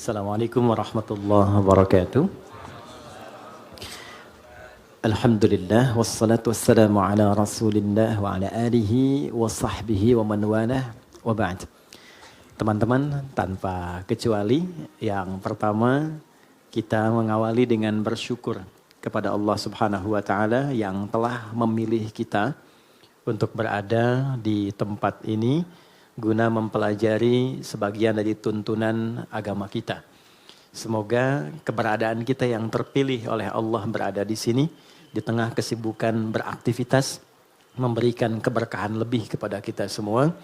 Assalamualaikum warahmatullahi wabarakatuh. Alhamdulillah wassalatu wassalamu ala Rasulillah wa ala alihi wa sahbihi wa man walah wa ba'd. Teman-teman, tanpa kecuali yang pertama kita mengawali dengan bersyukur kepada Allah Subhanahu wa taala yang telah memilih kita untuk berada di tempat ini guna mempelajari sebagian dari tuntunan agama kita. Semoga keberadaan kita yang terpilih oleh Allah berada di sini di tengah kesibukan beraktivitas memberikan keberkahan lebih kepada kita semua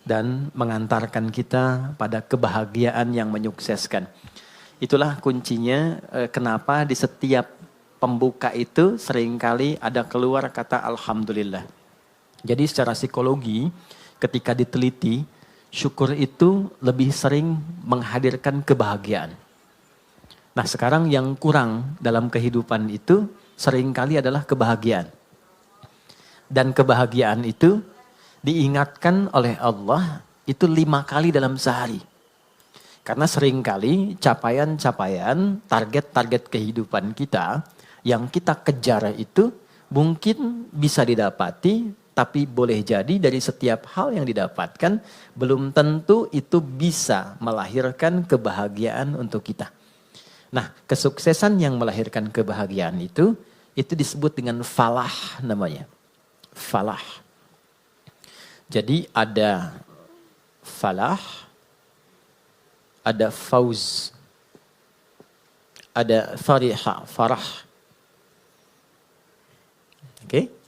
dan mengantarkan kita pada kebahagiaan yang menyukseskan. Itulah kuncinya kenapa di setiap pembuka itu seringkali ada keluar kata Alhamdulillah. Jadi secara psikologi ketika diteliti, syukur itu lebih sering menghadirkan kebahagiaan. Nah, sekarang yang kurang dalam kehidupan itu seringkali adalah kebahagiaan. Dan kebahagiaan itu diingatkan oleh Allah itu 5 kali dalam sehari. Karena seringkali capaian-capaian, target-target kehidupan kita yang kita kejar itu mungkin bisa didapati, tapi boleh jadi dari setiap hal yang didapatkan belum tentu itu bisa melahirkan kebahagiaan untuk kita. Nah, kesuksesan yang melahirkan kebahagiaan itu disebut dengan falah namanya. Falah. Jadi ada falah, ada fauz, ada fariha, farah. Oke?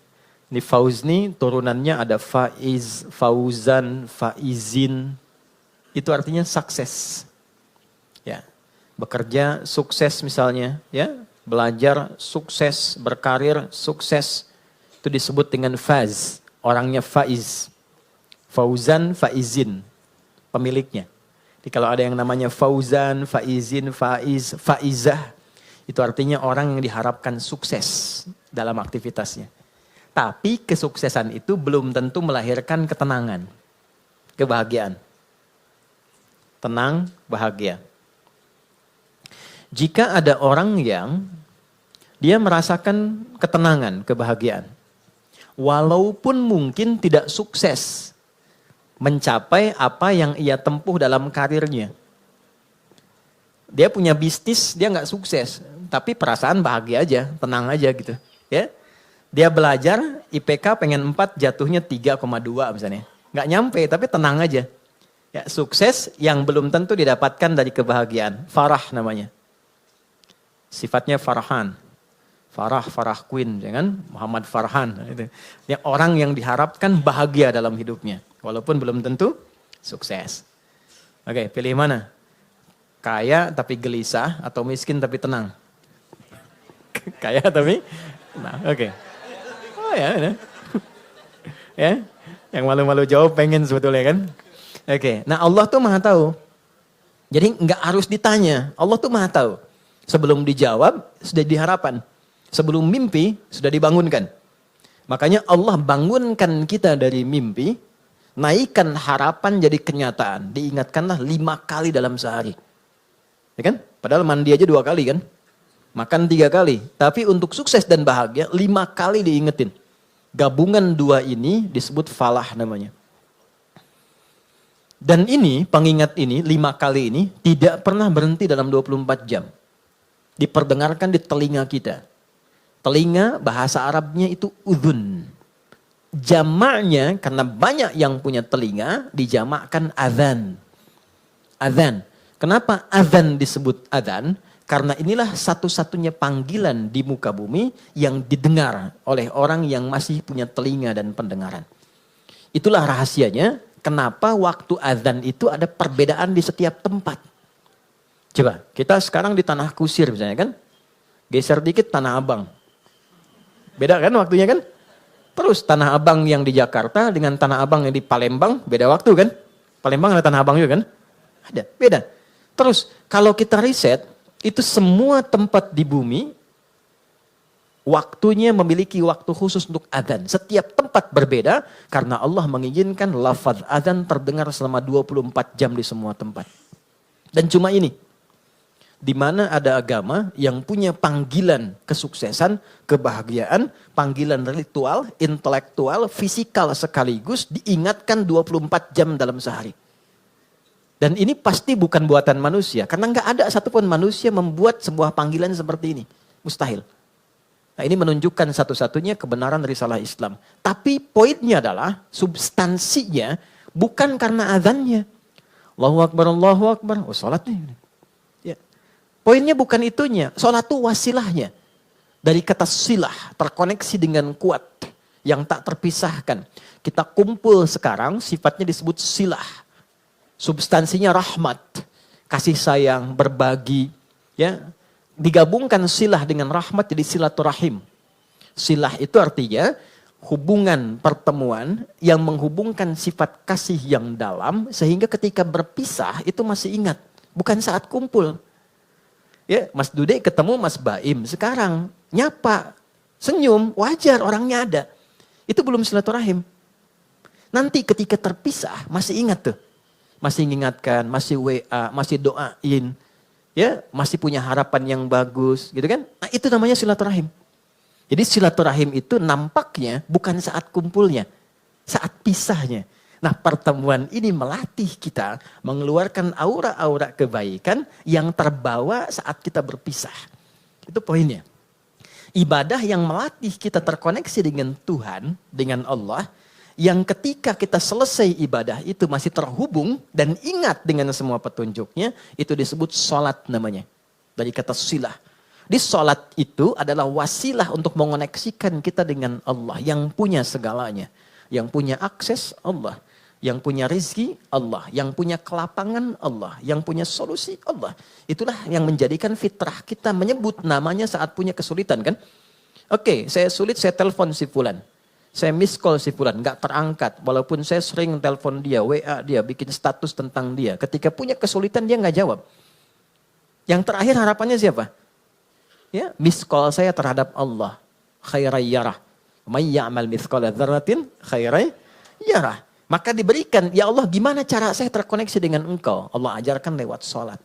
Ini fauz nih turunannya ada faiz, fauzan, faizin. Itu artinya sukses. Ya. Bekerja sukses misalnya, ya. Belajar sukses, berkarir sukses. Itu disebut dengan faz. Orangnya faiz. Fauzan, faizin. Pemiliknya. Jadi kalau ada yang namanya fauzan, faizin, faiz, faizah. Itu artinya orang yang diharapkan sukses dalam aktivitasnya. Tapi kesuksesan itu belum tentu melahirkan ketenangan, kebahagiaan. Tenang, bahagia. Jika ada orang yang dia merasakan ketenangan, kebahagiaan. Walaupun mungkin tidak sukses mencapai apa yang ia tempuh dalam karirnya. Dia punya bisnis, dia nggak sukses. Tapi perasaan bahagia aja, tenang aja gitu. Ya. Dia belajar, IPK pengen 4, jatuhnya 3,2 misalnya. Nggak nyampe, tapi tenang aja. Ya, sukses yang belum tentu didapatkan dari kebahagiaan. Farah namanya. Sifatnya Farhan. Farah Queen, jangan Muhammad Farhan. Yang orang yang diharapkan bahagia dalam hidupnya. Walaupun belum tentu sukses. Oke, pilih mana? Kaya tapi gelisah atau miskin tapi tenang? Kaya tapi tenang, oke. Oh ya, ya, yang malu-malu jawab pengen sebetulnya kan. Oke, nah Allah tuh maha tahu. Jadi nggak harus ditanya, Allah tuh maha tahu. Sebelum dijawab sudah diharapan, sebelum mimpi sudah dibangunkan. Makanya Allah bangunkan kita dari mimpi, naikkan harapan jadi kenyataan. Diingatkanlah 5 kali dalam sehari, ya kan? Padahal mandi aja 2 kali kan. Makan 3 kali. Tapi untuk sukses dan bahagia 5 kali diingetin. Gabungan 2 ini disebut falah namanya. Dan ini, pengingat ini, 5 kali ini tidak pernah berhenti dalam 24 jam. Diperdengarkan di telinga kita. Telinga bahasa Arabnya itu udhun. Jamaknya karena banyak yang punya telinga dijamakkan adhan. Adhan. Kenapa adhan disebut adhan? Karena inilah satu-satunya panggilan di muka bumi yang didengar oleh orang yang masih punya telinga dan pendengaran. Itulah rahasianya kenapa waktu azan itu ada perbedaan di setiap tempat. Coba, kita sekarang di Tanah Kusir misalnya kan. Geser dikit Tanah Abang. Beda kan waktunya kan? Terus Tanah Abang yang di Jakarta dengan Tanah Abang yang di Palembang beda waktu kan? Palembang ada Tanah Abang juga kan? Ada, beda. Terus kalau kita riset, itu semua tempat di bumi waktunya memiliki waktu khusus untuk adzan. Setiap tempat berbeda karena Allah mengizinkan lafaz adzan terdengar selama 24 jam di semua tempat. Dan cuma ini. Di mana ada agama yang punya panggilan kesuksesan, kebahagiaan, panggilan ritual, intelektual, fisikal sekaligus diingatkan 24 jam dalam sehari. Dan ini pasti bukan buatan manusia. Karena nggak ada satupun manusia membuat sebuah panggilan seperti ini. Mustahil. Nah ini menunjukkan satu-satunya kebenaran risalah Islam. Tapi poinnya adalah substansinya bukan karena azannya. Allahu Akbar, Allahu Akbar. Oh sholat nih. Ya. Poinnya bukan itunya. Sholat itu wasilahnya. Dari kata silah, terkoneksi dengan kuat. Yang tak terpisahkan. Kita kumpul sekarang, sifatnya disebut silah. Substansinya rahmat. Kasih sayang, berbagi. Ya. Digabungkan silah dengan rahmat jadi silaturahim. Silah itu artinya hubungan pertemuan yang menghubungkan sifat kasih yang dalam sehingga ketika berpisah itu masih ingat. Bukan saat kumpul. Ya, Mas Dude ketemu Mas Baim sekarang nyapa, senyum, wajar orangnya ada. Itu belum silaturahim. Nanti ketika terpisah masih ingat tuh. Masih mengingatkan, masih WA, masih doain. Ya, masih punya harapan yang bagus, gitu kan? Nah, itu namanya silaturahim. Jadi silaturahim itu nampaknya bukan saat kumpulnya, saat pisahnya. Nah, pertemuan ini melatih kita mengeluarkan aura-aura kebaikan yang terbawa saat kita berpisah. Itu poinnya. Ibadah yang melatih kita terkoneksi dengan Tuhan, dengan Allah, yang ketika kita selesai ibadah itu masih terhubung dan ingat dengan semua petunjuknya, itu disebut sholat namanya. Dari kata silah. Di sholat itu adalah wasilah untuk mengoneksikan kita dengan Allah yang punya segalanya. Yang punya akses Allah. Yang punya rezeki Allah. Yang punya kelapangan Allah. Yang punya solusi Allah. Itulah yang menjadikan fitrah kita menyebut namanya saat punya kesulitan kan. Oke, saya sulit, saya telepon si fulan. Saya miss call si fulan, gak terangkat. Walaupun saya sering telepon dia, WA dia, bikin status tentang dia. Ketika punya kesulitan dia gak jawab. Yang terakhir harapannya siapa? Ya, miss call saya terhadap Allah. Khairai yarah. May ya'mal mithqala dzarratin khairai yarah. Maka diberikan, ya Allah gimana cara saya terkoneksi dengan engkau? Allah ajarkan lewat sholat.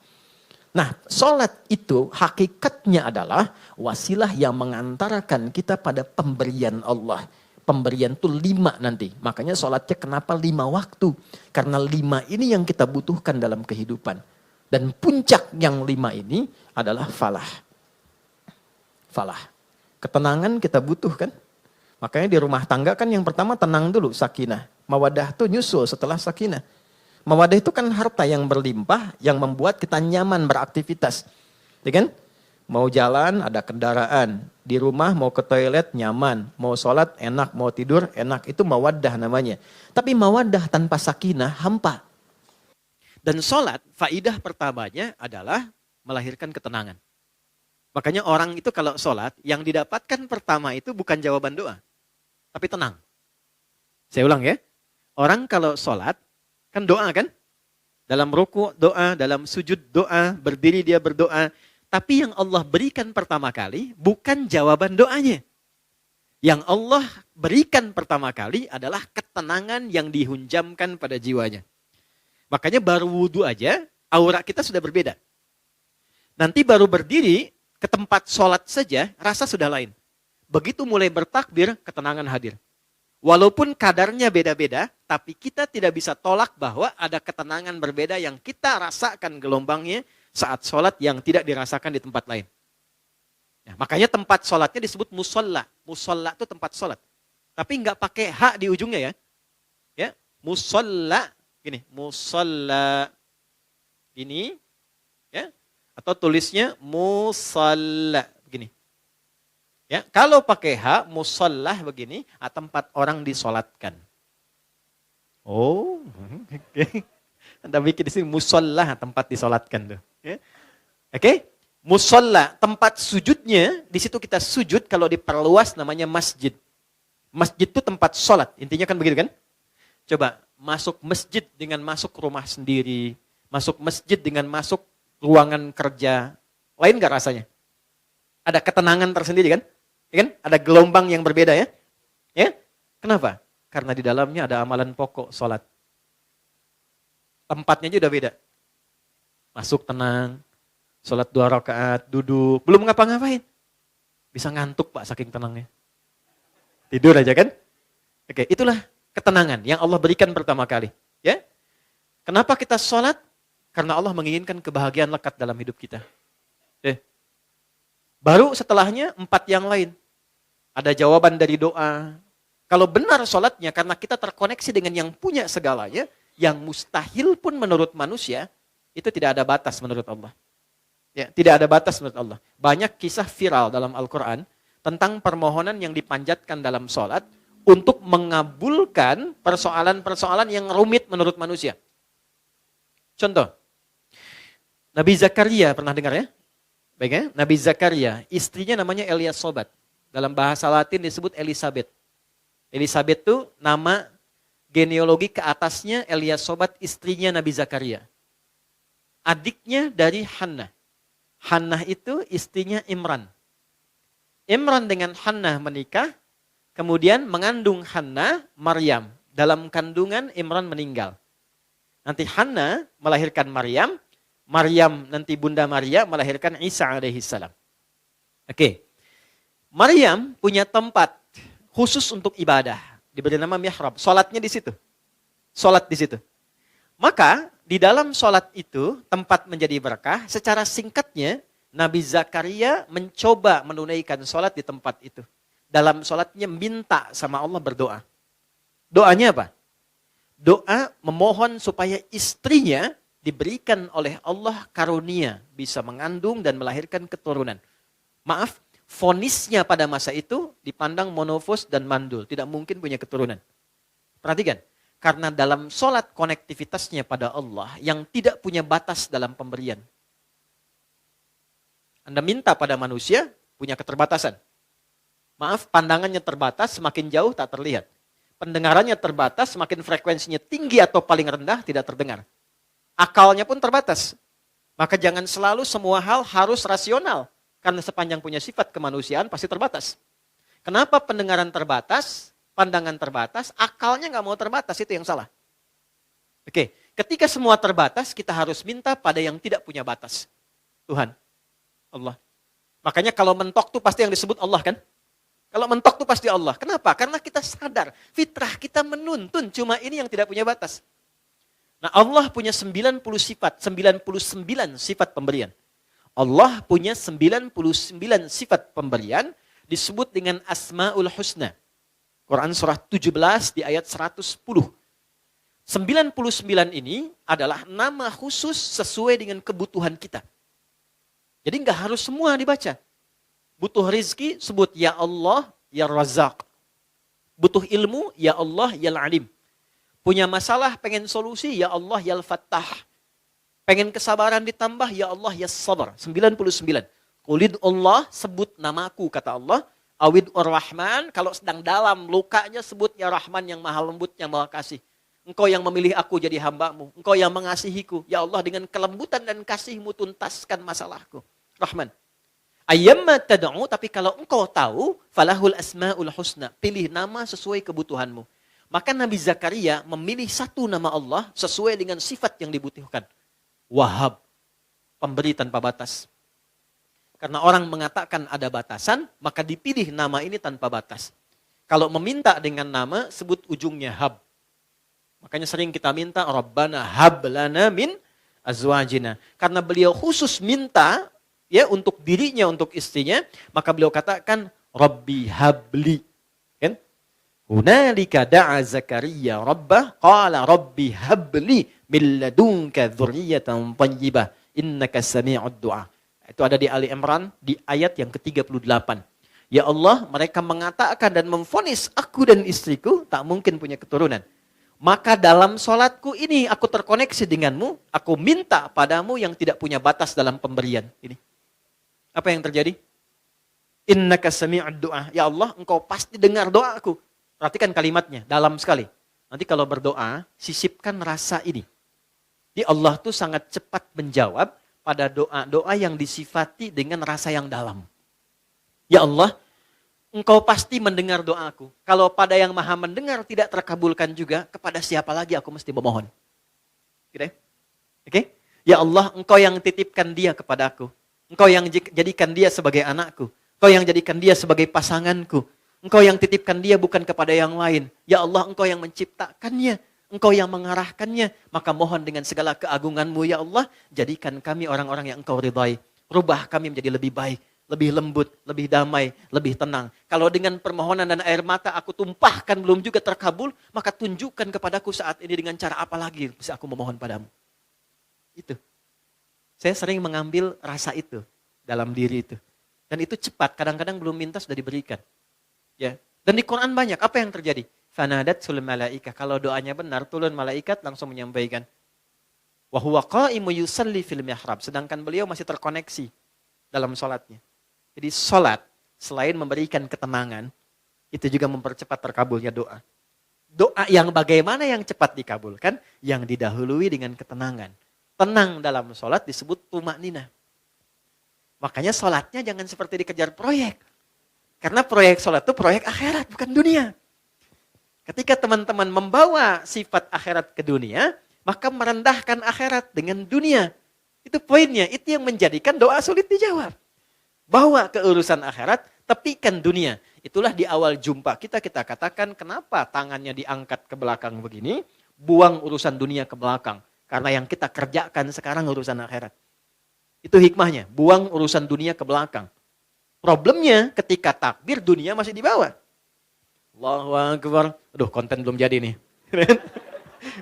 Nah, sholat itu hakikatnya adalah wasilah yang mengantarkan kita pada pemberian Allah. Pemberian itu 5 nanti. Makanya sholatnya kenapa 5 waktu? Karena 5 ini yang kita butuhkan dalam kehidupan. Dan puncak yang 5 ini adalah falah. Falah. Ketenangan kita butuhkan. Makanya di rumah tangga kan yang pertama tenang dulu, sakinah. Mawadah itu nyusul setelah sakinah. Mawadah itu kan harta yang berlimpah yang membuat kita nyaman beraktivitas. Ya kan? Mau jalan ada kendaraan. Di rumah mau ke toilet nyaman. Mau sholat enak, mau tidur enak. Itu mawadah namanya. Tapi mawadah tanpa sakinah hampa. Dan sholat faidah pertamanya adalah melahirkan ketenangan. Makanya orang itu kalau sholat yang didapatkan pertama itu bukan jawaban doa. Tapi tenang. Saya ulang ya. Orang kalau sholat kan doa kan? Dalam ruku doa, dalam sujud doa, berdiri dia berdoa. Tapi yang Allah berikan pertama kali bukan jawaban doanya. Yang Allah berikan pertama kali adalah ketenangan yang dihunjamkan pada jiwanya. Makanya baru wudhu aja, aura kita sudah berbeda. Nanti baru berdiri ke tempat sholat saja, rasa sudah lain. Begitu mulai bertakbir, ketenangan hadir. Walaupun kadarnya beda-beda, tapi kita tidak bisa tolak bahwa ada ketenangan berbeda yang kita rasakan gelombangnya saat sholat yang tidak dirasakan di tempat lain. Ya, makanya tempat sholatnya disebut musolla. Musolla itu tempat sholat. Tapi nggak pakai hak di ujungnya ya. Ya, musolla, gini, musolla, gini, ya, atau tulisnya musalla, begini. Ya, kalau pakai hak, musallah begini, tempat orang disolatkan. Oh, oke. Anda bikin di sini musallah, tempat disolatkan tuh. Ya. Oke, musallah, tempat sujudnya, di situ kita sujud kalau diperluas namanya masjid. Masjid itu tempat sholat, intinya kan begitu kan? Coba masuk masjid dengan masuk rumah sendiri, masuk masjid dengan masuk ruangan kerja, lain gak rasanya? Ada ketenangan tersendiri kan? Ya kan? Ada gelombang yang berbeda ya. Ya? Kenapa? Karena di dalamnya ada amalan pokok sholat. Tempatnya aja udah beda. Masuk tenang, Sholat 2 rakaat, duduk, belum ngapa-ngapain. Bisa ngantuk Pak, saking tenangnya. Tidur aja kan? Oke, itulah ketenangan yang Allah berikan pertama kali. Ya, kenapa kita sholat? Karena Allah menginginkan kebahagiaan lekat dalam hidup kita. Baru setelahnya 4 yang lain. Ada jawaban dari doa. Kalau benar sholatnya karena kita terkoneksi dengan yang punya segalanya, yang mustahil pun menurut manusia, itu tidak ada batas menurut Allah. Ya, tidak ada batas menurut Allah. Banyak kisah viral dalam Al-Quran tentang permohonan yang dipanjatkan dalam sholat untuk mengabulkan persoalan-persoalan yang rumit menurut manusia. Contoh, Nabi Zakaria, pernah dengar ya? Baik ya? Nabi Zakaria, istrinya namanya Eliasobat. Dalam bahasa Latin disebut Elizabeth. Elizabeth itu nama genealogi ke atasnya Eliasobat, istrinya Nabi Zakaria. Adiknya dari Hannah. Hannah itu istrinya Imran. Imran dengan Hannah menikah, kemudian mengandung Hannah, Maryam. Dalam kandungan Imran meninggal. Nanti Hannah melahirkan Maryam, Maryam nanti Bunda Maria melahirkan Isa alaihissalam. Oke. Maryam punya tempat khusus untuk ibadah, diberi nama mihrab. Salatnya di situ. Salat di situ. Maka di dalam salat itu tempat menjadi berkah. Secara singkatnya Nabi Zakaria mencoba menunaikan salat di tempat itu. Dalam salatnya minta sama Allah berdoa. Doanya apa? Doa memohon supaya istrinya diberikan oleh Allah karunia bisa mengandung dan melahirkan keturunan. Maaf, vonisnya pada masa itu dipandang monofos dan mandul, tidak mungkin punya keturunan. Perhatikan, karena dalam sholat konektivitasnya pada Allah yang tidak punya batas dalam pemberian. Anda minta pada manusia punya keterbatasan. Maaf, pandangannya terbatas, semakin jauh tak terlihat. Pendengarannya terbatas, semakin frekuensinya tinggi atau paling rendah tidak terdengar. Akalnya pun terbatas. Maka jangan selalu semua hal harus rasional. Karena sepanjang punya sifat kemanusiaan pasti terbatas. Kenapa pendengaran terbatas, pandangan terbatas, akalnya nggak mau terbatas, itu yang salah. Oke, ketika semua terbatas, kita harus minta pada yang tidak punya batas. Tuhan, Allah. Makanya kalau mentok tuh pasti yang disebut Allah kan? Kalau mentok tuh pasti Allah. Kenapa? Karena kita sadar, fitrah kita menuntun, cuma ini yang tidak punya batas. Nah, Allah punya 90 sifat, 99 sifat pemberian. Allah punya 99 sifat pemberian disebut dengan Asmaul Husna. Quran surah 17 di ayat 110. 99 ini adalah nama khusus sesuai dengan kebutuhan kita. Jadi nggak harus semua dibaca. Butuh rizki, sebut ya Allah, ya Razak. Butuh ilmu, ya Allah, ya Alim. Punya masalah, pengen solusi, ya Allah, ya Al-Fattah. Pengen kesabaran ditambah, ya Allah, ya Sabar. 99. Qulid Allah, sebut namaku, kata Allah. Awid Ar-Rahman, kalau sedang dalam lukanya, sebut ya Rahman yang maha lembut, yang maha kasih. Engkau yang memilih aku jadi hambamu. Engkau yang mengasihiku. Ya Allah, dengan kelembutan dan kasihmu tuntaskan masalahku. Rahman. Ayyamma tad'u, tapi kalau engkau tahu, falahul asmaul husna. Pilih nama sesuai kebutuhanmu. Maka Nabi Zakaria memilih satu nama Allah sesuai dengan sifat yang dibutuhkan. Wahab, pemberi tanpa batas. Karena orang mengatakan ada batasan, maka dipilih nama ini tanpa batas. Kalau meminta dengan nama, sebut ujungnya hab. Makanya sering kita minta, Rabbana hab lana min azwajina. Karena beliau khusus minta, ya untuk dirinya, untuk istrinya, maka beliau katakan Rabbi habli. Kan? Hunalika da'a Zakaria Rabbah qala Rabbi habli min ladunka dzurriyyatan thayyibah innaka sami'ud du'a. Itu ada di Ali Imran di ayat yang ke-38. Ya Allah, mereka mengatakan dan memvonis aku dan istriku tak mungkin punya keturunan. Maka dalam sholatku ini aku terkoneksi denganmu, aku minta padamu yang tidak punya batas dalam pemberian. Ini. Apa yang terjadi? Innaka sami'ud du'a. Ya Allah, engkau pasti dengar doaku. Perhatikan kalimatnya, dalam sekali. Nanti kalau berdoa, sisipkan rasa ini. Di Allah tuh sangat cepat menjawab pada doa-doa yang disifati dengan rasa yang dalam. Ya Allah, engkau pasti mendengar doaku. Kalau pada yang maha mendengar tidak terkabulkan juga, kepada siapa lagi aku mesti memohon? Gitu ya? Oke? Ya Allah, Engkau yang titipkan dia kepadaku. Engkau yang jadikan dia sebagai anakku. Engkau yang jadikan dia sebagai pasanganku. Engkau yang titipkan dia bukan kepada yang lain. Ya Allah, Engkau yang menciptakannya. Engkau yang mengarahkannya. Maka mohon dengan segala keagunganmu ya Allah, jadikan kami orang-orang yang Engkau ridhai. Rubah kami menjadi lebih baik, lebih lembut, lebih damai, lebih tenang. Kalau dengan permohonan dan air mata aku tumpahkan belum juga terkabul, maka tunjukkan kepadaku saat ini dengan cara apa lagi bisa aku memohon padamu. Itu. Saya sering mengambil rasa itu dalam diri itu. Dan itu cepat, kadang-kadang belum minta sudah diberikan. Ya. Dan di Quran banyak, apa yang terjadi? Fanadat sul malaikah. Kalau doanya benar, turun malaikat langsung menyampaikan. Wa huwa qa'imu yusalli fil mihrab. Sedangkan beliau masih terkoneksi dalam sholatnya. Jadi sholat, selain memberikan ketenangan, itu juga mempercepat terkabulnya doa. Doa yang bagaimana yang cepat dikabulkan? Yang didahului dengan ketenangan. Tenang dalam sholat disebut tumakninah. Makanya sholatnya jangan seperti dikejar proyek. Karena proyek sholat itu proyek akhirat, bukan dunia. Ketika teman-teman membawa sifat akhirat ke dunia, maka merendahkan akhirat dengan dunia. Itu poinnya, itu yang menjadikan doa sulit dijawab. Bawa ke urusan akhirat, tepikan dunia. Itulah di awal jumpa kita katakan kenapa tangannya diangkat ke belakang begini, buang urusan dunia ke belakang. Karena yang kita kerjakan sekarang urusan akhirat. Itu hikmahnya, buang urusan dunia ke belakang. Problemnya ketika takbir dunia masih di bawah. Allahu Akbar. Aduh, konten belum jadi nih.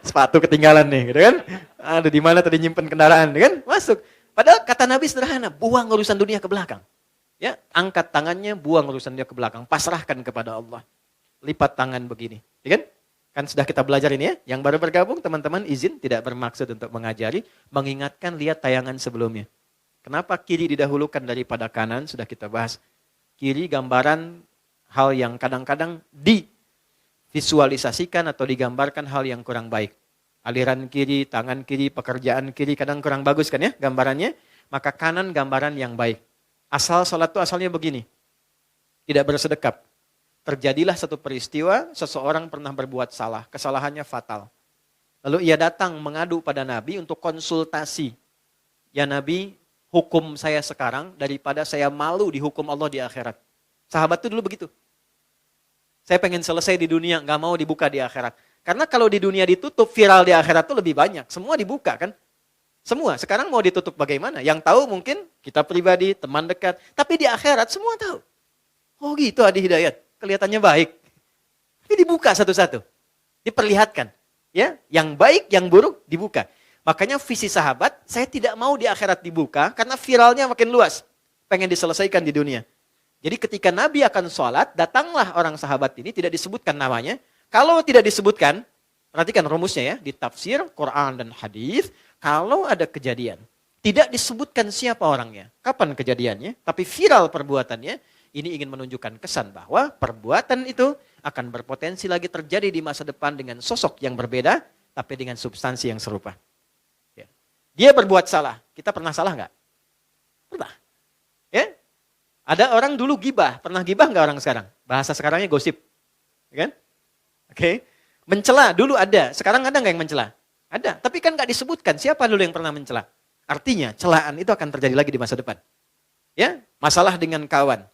Sepatu ketinggalan nih, gitu kan? Aduh, di mana tadi nyimpen kendaraan, kan? Masuk. Padahal kata Nabi sederhana, buang urusan dunia ke belakang. Ya, angkat tangannya, buang urusan dunia ke belakang, pasrahkan kepada Allah. Lipat tangan begini, ya kan? Kan sudah kita belajar ini ya. Yang baru bergabung, teman-teman izin tidak bermaksud untuk mengajari, mengingatkan lihat tayangan sebelumnya. Kenapa kiri didahulukan daripada kanan? Sudah kita bahas. Kiri gambaran hal yang kadang-kadang divisualisasikan atau digambarkan hal yang kurang baik. Aliran kiri, tangan kiri, pekerjaan kiri kadang kurang bagus kan ya gambarannya. Maka kanan gambaran yang baik. Asal sholat itu asalnya begini. Tidak bersedekap. Terjadilah satu peristiwa, seseorang pernah berbuat salah. Kesalahannya fatal. Lalu ia datang mengadu pada Nabi untuk konsultasi. Ya Nabi, hukum saya sekarang daripada saya malu dihukum Allah di akhirat. Sahabat itu dulu begitu. Saya pengen selesai di dunia, gak mau dibuka di akhirat. Karena kalau di dunia ditutup, viral di akhirat itu lebih banyak. Semua dibuka kan? Semua. Sekarang mau ditutup bagaimana? Yang tahu mungkin kita pribadi, teman dekat. Tapi di akhirat semua tahu. Oh gitu Adi Hidayat. Kelihatannya baik. Tapi dibuka satu-satu. Diperlihatkan. Ya, yang baik, yang buruk dibuka. Makanya visi sahabat, saya tidak mau di akhirat dibuka karena viralnya makin luas. Pengen diselesaikan di dunia. Jadi ketika Nabi akan sholat, datanglah orang sahabat ini, tidak disebutkan namanya. Kalau tidak disebutkan, perhatikan rumusnya ya, di tafsir, Quran dan hadis, kalau ada kejadian, tidak disebutkan siapa orangnya, kapan kejadiannya, tapi viral perbuatannya, ini ingin menunjukkan kesan bahwa perbuatan itu akan berpotensi lagi terjadi di masa depan dengan sosok yang berbeda, tapi dengan substansi yang serupa. Dia berbuat salah. Kita pernah salah nggak? Pernah. Ya? Ada orang dulu gibah. Pernah gibah nggak orang sekarang? Bahasa sekarangnya gosip. Ya kan? Oke. Mencela dulu ada. Sekarang ada nggak yang mencela? Ada. Tapi kan nggak disebutkan siapa dulu yang pernah mencela. Artinya celaan itu akan terjadi lagi di masa depan. Ya? Masalah dengan kawan.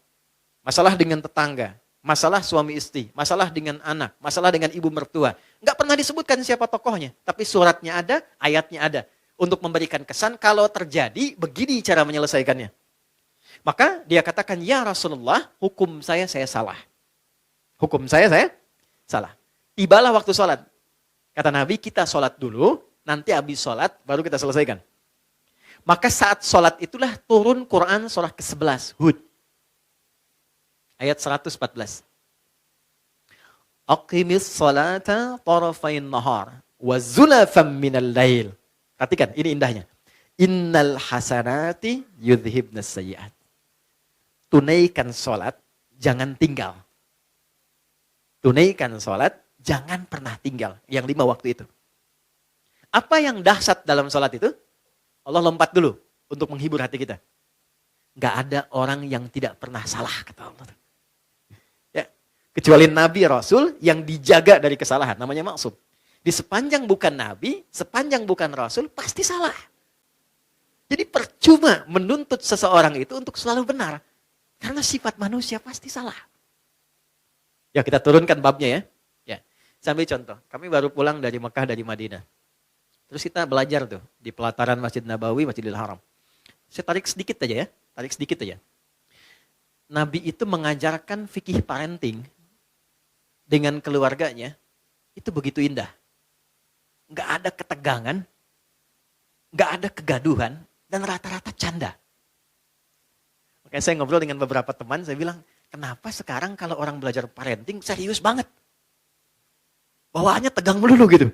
Masalah dengan tetangga. Masalah suami istri. Masalah dengan anak. Masalah dengan ibu mertua. Nggak pernah disebutkan siapa tokohnya. Tapi suratnya ada, ayatnya ada. Untuk memberikan kesan kalau terjadi begini cara menyelesaikannya. Maka dia katakan, ya Rasulullah, hukum saya salah. Hukum saya salah. Tibalah waktu sholat. Kata Nabi, kita sholat dulu, nanti habis sholat baru kita selesaikan. Maka saat sholat itulah turun Quran surah ke-11, Hud. Ayat 114. Aqimis sholata tarafain nahar, wa zulafam minal lail. Perhatikan, ini indahnya. Innal hasanati yudhibnas sayyi'at. Tunaikan sholat, jangan tinggal. Tunaikan sholat, jangan pernah tinggal. Yang 5 waktu itu. Apa yang dahsyat dalam sholat itu? Allah lompat dulu untuk menghibur hati kita. Gak ada orang yang tidak pernah salah, kata Allah. Ya, kecuali Nabi Rasul yang dijaga dari kesalahan, namanya maksum. Di sepanjang bukan Nabi, sepanjang bukan Rasul, pasti salah. Jadi percuma menuntut seseorang itu untuk selalu benar. Karena sifat manusia pasti salah. Ya kita turunkan babnya ya. Ya, saya ambil contoh. Kami baru pulang dari Mekah, dari Madinah. Terus kita belajar tuh di pelataran Masjid Nabawi, Masjidil Haram. Saya tarik sedikit aja ya, tarik sedikit aja. Nabi itu mengajarkan fikih parenting dengan keluarganya, itu begitu indah. Nggak ada ketegangan, nggak ada kegaduhan, dan rata-rata canda. Makanya saya ngobrol dengan beberapa teman, saya bilang, kenapa sekarang kalau orang belajar parenting serius banget? Bawaannya tegang melulu gitu.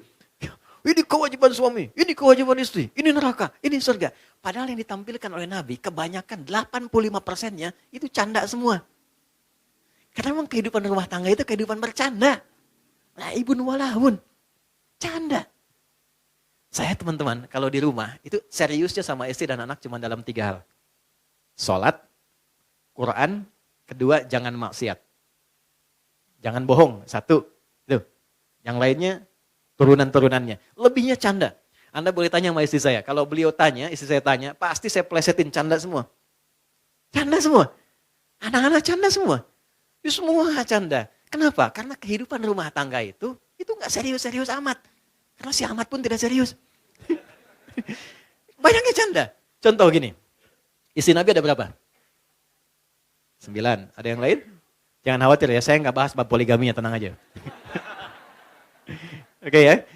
Ini kewajiban suami, ini kewajiban istri, ini neraka, ini surga. Padahal yang ditampilkan oleh Nabi, kebanyakan 85%-nya itu canda semua. Karena memang kehidupan rumah tangga itu kehidupan bercanda. Laibun walahun. Canda. Saya teman-teman, kalau di rumah, itu seriusnya sama istri dan anak cuma dalam 3 hal. Sholat, Quran, kedua jangan maksiat. Jangan bohong, 1. Tuh. Yang lainnya, turunan-turunannya. Lebihnya canda. Anda boleh tanya sama istri saya. Kalau beliau tanya, istri saya tanya, pasti saya plesetin canda semua. Canda semua. Anak-anak canda semua. Itu semua canda. Kenapa? Karena kehidupan rumah tangga itu gak serius-serius amat. Karena si amat pun tidak serius. Banyaknya canda. Contoh gini. Istri Nabi ada berapa? 9. Ada yang lain? Jangan khawatir ya, saya gak bahas bab poligaminya, tenang aja. Oke ya,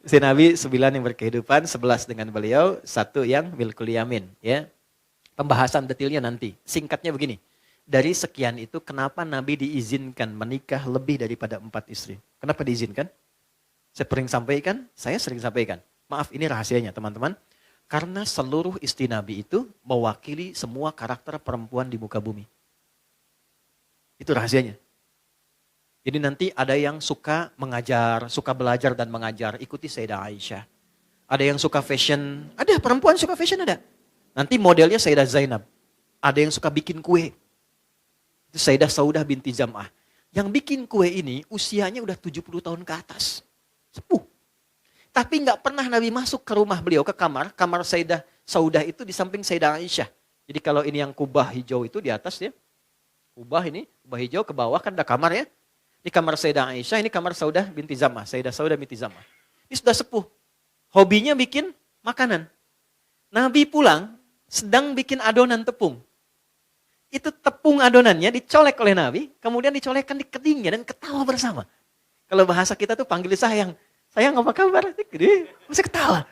si Nabi 9 yang berkehidupan, 11 dengan beliau, 1 yang milkul yamin. Ya. Pembahasan detailnya nanti. Singkatnya begini, dari sekian itu kenapa Nabi diizinkan menikah lebih daripada 4 istri? Kenapa diizinkan? Saya sering sampaikan. Maaf ini rahasianya teman-teman. Karena seluruh istri Nabi itu mewakili semua karakter perempuan di muka bumi. Itu rahasianya. Jadi nanti ada yang suka mengajar, suka belajar dan mengajar, ikuti Sayyidah Aisyah. Ada yang suka fashion, ada perempuan suka fashion ada. Nanti modelnya Sayyidah Zainab. Ada yang suka bikin kue. Itu Sayyidah Saudah binti Zam'ah. Yang bikin kue ini usianya udah 70 tahun ke atas. Sepuh. Tapi nggak pernah Nabi masuk ke rumah beliau, ke kamar Sayyidah Saudah itu di samping Sayyidah Aisyah. Jadi kalau ini yang kubah hijau itu di atas ya. Kubah hijau ke bawah kan ada kamar ya. Ini kamar Sayyidah Aisyah, ini kamar Saudah binti Zam'ah. Sayyidah Saudah binti Zam'ah. Ini sudah sepuh. Hobinya bikin makanan. Nabi pulang, sedang bikin adonan tepung. Itu tepung adonannya dicolek oleh Nabi, kemudian dicolekkan di kedingnya dan ketawa bersama. Kalau bahasa kita tuh panggil sayang. Sayang apa kabar? Gede, masih ketawa.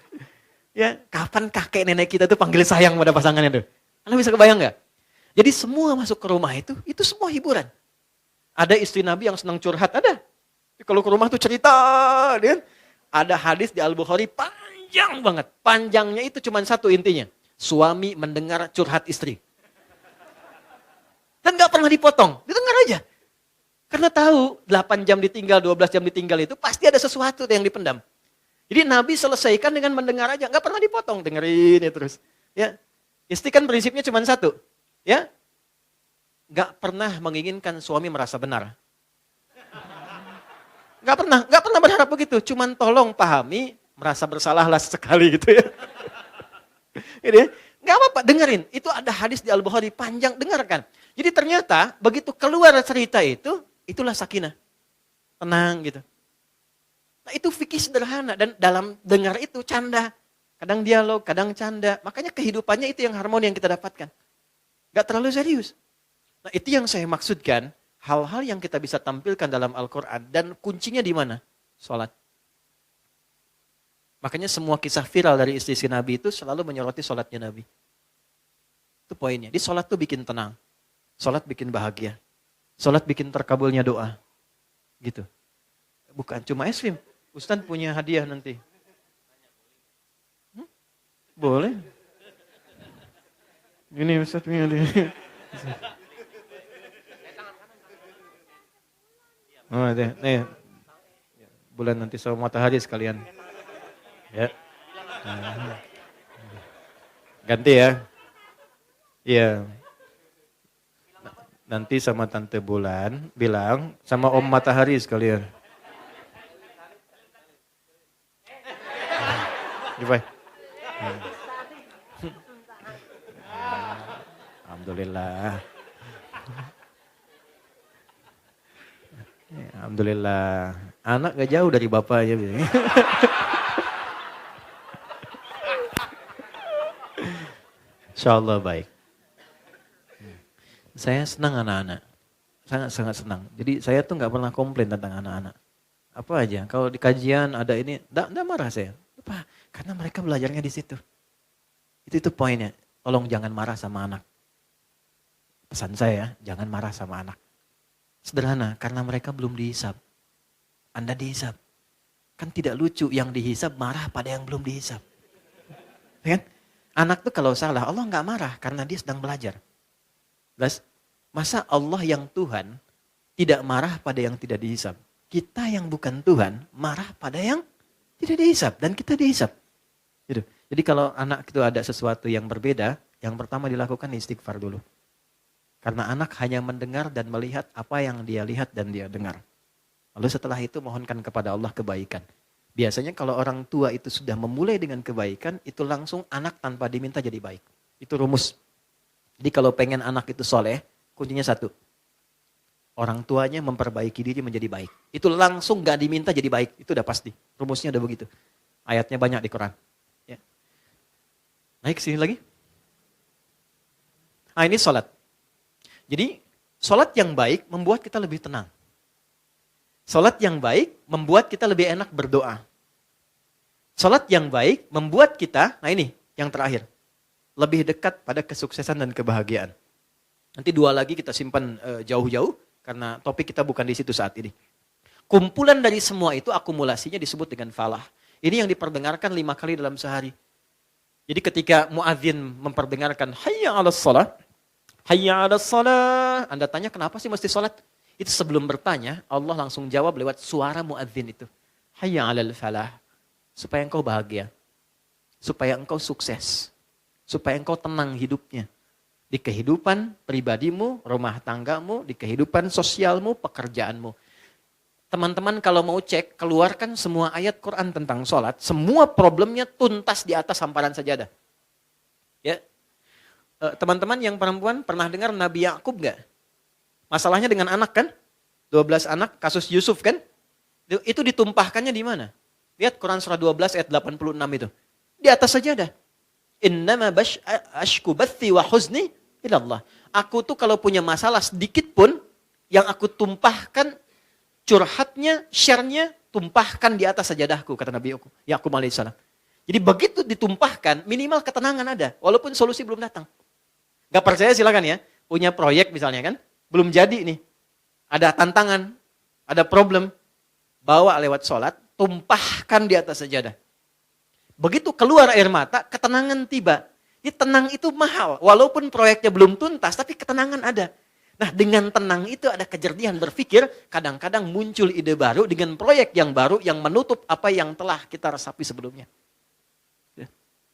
Ya, kapan kakek nenek kita tuh panggil sayang pada pasangannya tuh? Anda bisa kebayang nggak? Jadi semua masuk ke rumah itu semua hiburan. Ada istri Nabi yang senang curhat, ada. Kalau ke rumah tuh cerita, kan? Ada hadis di Al-Bukhari panjang banget. Panjangnya itu cuma satu intinya. Suami mendengar curhat istri. Dan gak pernah dipotong, didengar aja. Karena tahu 8 jam ditinggal, 12 jam ditinggal itu pasti ada sesuatu yang dipendam. Jadi Nabi selesaikan dengan mendengar aja, gak pernah dipotong, dengerin ya terus. Ya, istri kan prinsipnya cuma satu, ya. Gak pernah menginginkan suami merasa benar. Gak pernah berharap begitu. Cuman tolong pahami, merasa bersalahlah sekali gitu ya. Gitu ya. Gak apa-apa, dengerin. Itu ada hadis di Al-Bukhari panjang, dengarkan. Jadi ternyata begitu keluar cerita itu, itulah sakinah. Tenang gitu. Nah itu fikih sederhana dan dalam dengar itu canda. Kadang dialog, kadang canda. Makanya kehidupannya itu yang harmoni yang kita dapatkan. Gak terlalu serius. Nah itu yang saya maksudkan, hal-hal yang kita bisa tampilkan dalam Al-Quran dan kuncinya di mana? Salat. Makanya semua kisah viral dari istri Nabi itu selalu menyoroti salatnya Nabi. Itu poinnya, di salat tuh bikin tenang. Salat bikin bahagia. Salat bikin terkabulnya doa. Gitu. Bukan cuma es krim. Ustaz punya hadiah nanti. Boleh. Ini Ustaz punya hadiah. Oh, nih. Bulan nanti sama matahari sekalian. Ya. Ganti ya. Iya. Nanti sama Tante Bulan bilang sama Om Matahari sekalian. Gimana? Alhamdulillah. Alhamdulillah. Anak gak jauh dari bapaknya. Insya Allah baik. Saya senang anak-anak. Sangat-sangat senang. Jadi saya tuh gak pernah komplain tentang anak-anak. Apa aja, kalau di kajian ada ini, enggak marah saya. Apa? Karena mereka belajarnya di situ. Itu poinnya. Tolong jangan marah sama anak. Pesan saya, jangan marah sama anak. Sederhana, karena mereka belum dihisab. Anda dihisab. Kan tidak lucu yang dihisab marah pada yang belum dihisab. Kan? Anak tuh kalau salah, Allah nggak marah karena dia sedang belajar. Jelas? Masa Allah yang Tuhan tidak marah pada yang tidak dihisab? Kita yang bukan Tuhan marah pada yang tidak dihisab dan kita dihisab. Gitu. Jadi kalau anak itu ada sesuatu yang berbeda, yang pertama dilakukan istighfar dulu. Karena anak hanya mendengar dan melihat apa yang dia lihat dan dia dengar. Lalu setelah itu mohonkan kepada Allah kebaikan. Biasanya kalau orang tua itu sudah memulai dengan kebaikan, itu langsung anak tanpa diminta jadi baik. Itu rumus. Jadi kalau pengen anak itu soleh, kuncinya satu. Orang tuanya memperbaiki diri menjadi baik. Itu langsung gak diminta jadi baik. Itu udah pasti. Rumusnya udah begitu. Ayatnya banyak di Quran. Ya. Naik sini lagi. Ini sholat. Jadi sholat yang baik membuat kita lebih tenang. Sholat yang baik membuat kita lebih enak berdoa. Sholat yang baik membuat kita, nah ini yang terakhir, lebih dekat pada kesuksesan dan kebahagiaan. Nanti dua lagi kita simpan jauh-jauh, karena topik kita bukan di situ saat ini. Kumpulan dari semua itu akumulasinya disebut dengan falah. Ini yang diperdengarkan 5 kali dalam sehari. Jadi ketika muadzin memperdengarkan hayya 'alas shalah, hayya 'alas shalah, Anda tanya kenapa sih mesti sholat? Itu sebelum bertanya, Allah langsung jawab lewat suara muadzin itu. Hayya 'alal falah. Supaya engkau bahagia. Supaya engkau sukses. Supaya engkau tenang hidupnya. Di kehidupan pribadimu, rumah tanggamu, di kehidupan sosialmu, pekerjaanmu. Teman-teman kalau mau cek, keluarkan semua ayat Quran tentang sholat. Semua problemnya tuntas di atas hamparan sajadah. Ya. Teman-teman yang perempuan pernah dengar Nabi Yakub gak? Masalahnya dengan anak kan? 12 anak, kasus Yusuf kan? Itu ditumpahkannya di mana? Lihat Quran surah 12 ayat 86 itu. Di atas sajadah. Innama ashku bathi wa huzni ilallah. Aku tuh kalau punya masalah sedikit pun, yang aku tumpahkan, curhatnya, share-nya, tumpahkan di atas sajadahku, kata Nabi Yakub alaihissalam. Jadi begitu ditumpahkan, minimal ketenangan ada, walaupun solusi belum datang. Gak percaya silakan ya, punya proyek misalnya kan, belum jadi nih. Ada tantangan, ada problem, bawa lewat sholat, tumpahkan di atas sajadah. Begitu keluar air mata, ketenangan tiba. Jadi tenang itu mahal, walaupun proyeknya belum tuntas, tapi ketenangan ada. Nah dengan tenang itu ada kejernihan berpikir, kadang-kadang muncul ide baru dengan proyek yang baru yang menutup apa yang telah kita resapi sebelumnya.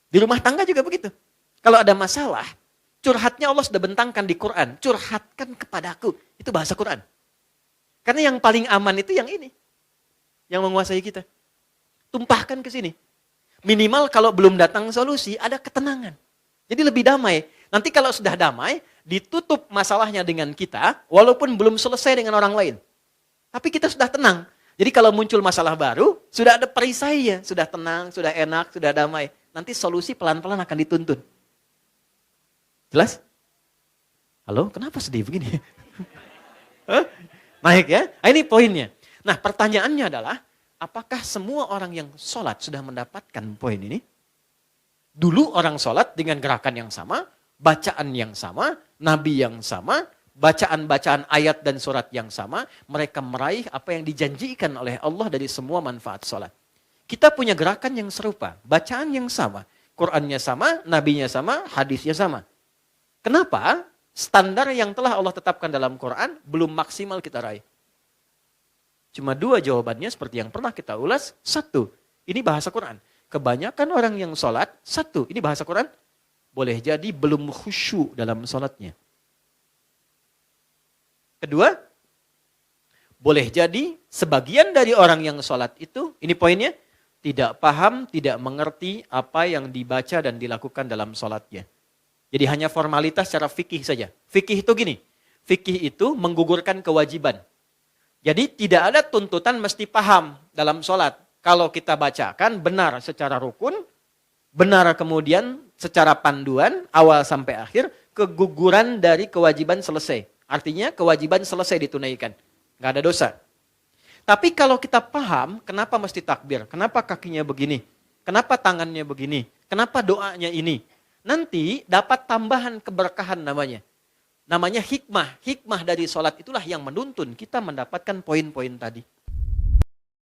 Di rumah tangga juga begitu. Kalau ada masalah, curhatnya Allah sudah bentangkan di Quran. Curhatkan kepadaku. Itu bahasa Quran. Karena yang paling aman itu yang ini. Yang menguasai kita. Tumpahkan ke sini. Minimal kalau belum datang solusi, ada ketenangan. Jadi lebih damai. Nanti kalau sudah damai, ditutup masalahnya dengan kita, walaupun belum selesai dengan orang lain. Tapi kita sudah tenang. Jadi kalau muncul masalah baru, sudah ada perisainya. Sudah tenang, sudah enak, sudah damai. Nanti solusi pelan-pelan akan dituntun. Jelas? Halo, kenapa sedih begini? Naik ya? Ini poinnya. Nah pertanyaannya adalah, apakah semua orang yang sholat sudah mendapatkan poin ini? Dulu orang sholat dengan gerakan yang sama, bacaan yang sama, nabi yang sama, bacaan-bacaan ayat dan surat yang sama, mereka meraih apa yang dijanjikan oleh Allah dari semua manfaat sholat. Kita punya gerakan yang serupa, bacaan yang sama, Qur'annya sama, nabinya sama, hadisnya sama. Kenapa? Standar yang telah Allah tetapkan dalam Quran belum maksimal kita raih. Cuma dua jawabannya seperti yang pernah kita ulas. Satu, ini bahasa Quran. Kebanyakan orang yang sholat, satu, ini bahasa Quran, boleh jadi belum khusyuk dalam sholatnya. Kedua, boleh jadi sebagian dari orang yang sholat itu, ini poinnya, tidak paham, tidak mengerti apa yang dibaca dan dilakukan dalam sholatnya. Jadi hanya formalitas secara fikih saja. Fikih itu gini, fikih itu menggugurkan kewajiban. Jadi tidak ada tuntutan mesti paham dalam sholat. Kalau kita bacakan benar secara rukun, benar kemudian secara panduan, awal sampai akhir, keguguran dari kewajiban selesai. Artinya kewajiban selesai ditunaikan. Nggak ada dosa. Tapi kalau kita paham, kenapa mesti takbir? Kenapa kakinya begini? Kenapa tangannya begini? Kenapa doanya ini? Nanti dapat tambahan keberkahan namanya. Namanya hikmah. Hikmah dari sholat itulah yang menuntun kita mendapatkan poin-poin tadi.